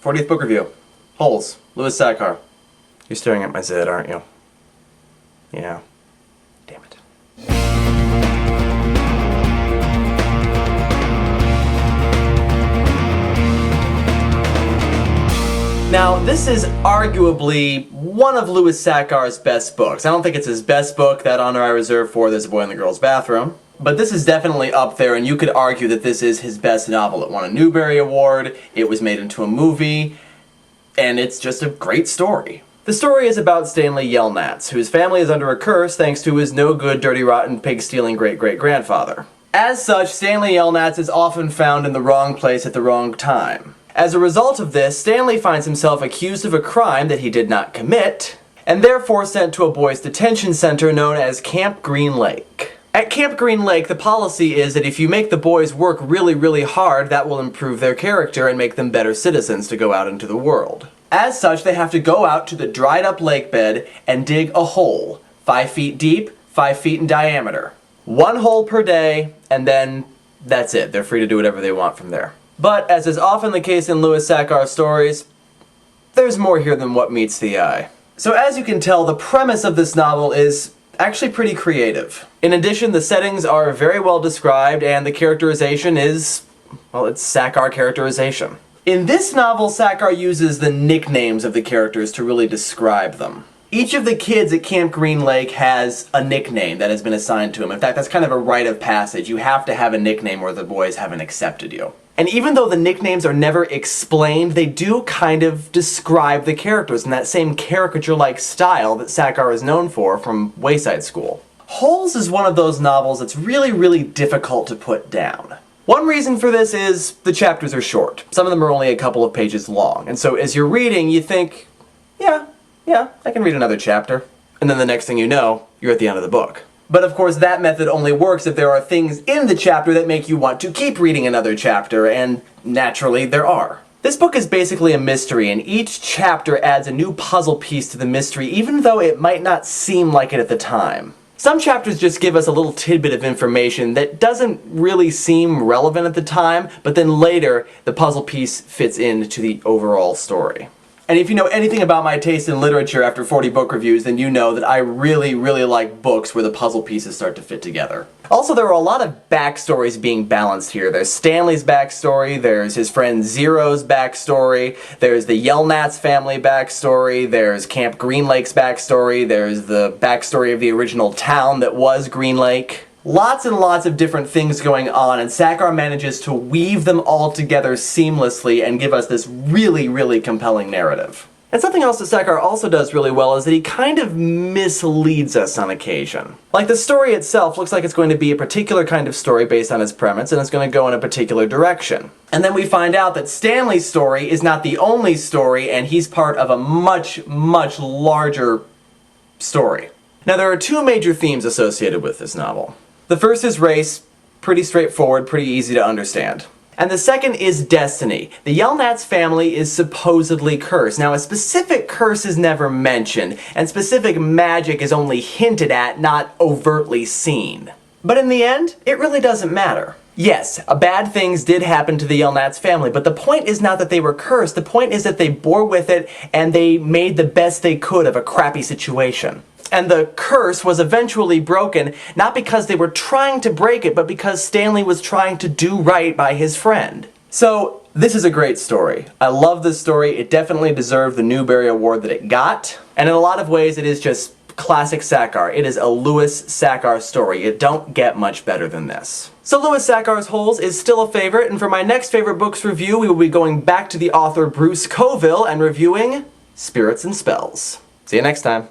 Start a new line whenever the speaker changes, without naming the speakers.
40th book review. Holes, Louis Sachar. You're staring at my zit, aren't you? Yeah. Damn it. Now, this is arguably one of Louis Sachar's best books. I don't think it's his best book. That honor I reserve for There's a Boy in the Girl's Bathroom. But this is definitely up there, and you could argue that this is his best novel. It won a Newbery Award, it was made into a movie, and it's just a great story. The story is about Stanley Yelnats, whose family is under a curse thanks to his no-good, dirty, rotten, pig-stealing great-great-grandfather. As such, Stanley Yelnats is often found in the wrong place at the wrong time. As a result of this, Stanley finds himself accused of a crime that he did not commit, and therefore sent to a boys' detention center known as Camp Green Lake. At Camp Green Lake, the policy is that if you make the boys work really, really hard, that will improve their character and make them better citizens to go out into the world. As such, they have to go out to the dried up lake bed and dig a hole, 5 feet deep, 5 feet in diameter. 1 hole per day, and then that's it. They're free to do whatever they want from there. But, as is often the case in Louis Sachar's stories, there's more here than what meets the eye. So as you can tell, the premise of this novel is actually pretty creative. In addition, the settings are very well described, and the characterization is, well, it's Sachar characterization. In this novel, Sachar uses the nicknames of the characters to really describe them. Each of the kids at Camp Green Lake has a nickname that has been assigned to him. In fact, that's kind of a rite of passage. You have to have a nickname or the boys haven't accepted you. And even though the nicknames are never explained, they do kind of describe the characters in that same caricature-like style that Sachar is known for from Wayside School. Holes is one of those novels that's really, really difficult to put down. One reason for this is the chapters are short. Some of them are only a couple of pages long. And so as you're reading, you think, yeah, I can read another chapter. And then the next thing you know, you're at the end of the book. But of course that method only works if there are things in the chapter that make you want to keep reading another chapter, and naturally there are. This book is basically a mystery, and each chapter adds a new puzzle piece to the mystery, even though it might not seem like it at the time. Some chapters just give us a little tidbit of information that doesn't really seem relevant at the time, but then later the puzzle piece fits into the overall story. And if you know anything about my taste in literature after 40 book reviews, then you know that I really, really like books where the puzzle pieces start to fit together. Also, there are a lot of backstories being balanced here. There's Stanley's backstory, there's his friend Zero's backstory, there's the Yelnats family backstory, there's Camp Green Lake's backstory, there's the backstory of the original town that was Green Lake. Lots and lots of different things going on, and Sachar manages to weave them all together seamlessly and give us this really, really compelling narrative. And something else that Sachar also does really well is that he kind of misleads us on occasion. Like, the story itself looks like it's going to be a particular kind of story based on its premise, and it's going to go in a particular direction. And then we find out that Stanley's story is not the only story, and he's part of a much, much larger story. Now, there are 2 major themes associated with this novel. The first is race, pretty straightforward, pretty easy to understand. And the second is destiny. The Yelnats family is supposedly cursed. Now, a specific curse is never mentioned, and specific magic is only hinted at, not overtly seen. But in the end, it really doesn't matter. Yes, bad things did happen to the Yelnats family, but the point is not that they were cursed. The point is that they bore with it, and they made the best they could of a crappy situation. And the curse was eventually broken, not because they were trying to break it, but because Stanley was trying to do right by his friend. So, this is a great story. I love this story. It definitely deserved the Newbery Award that it got. And in a lot of ways, it is just classic Sachar. It is a Louis Sachar story. You don't get much better than this. So Louis Sachar's Holes is still a favorite, and for my next favorite books review, we will be going back to the author Bruce Coville and reviewing Spirits and Spells. See you next time.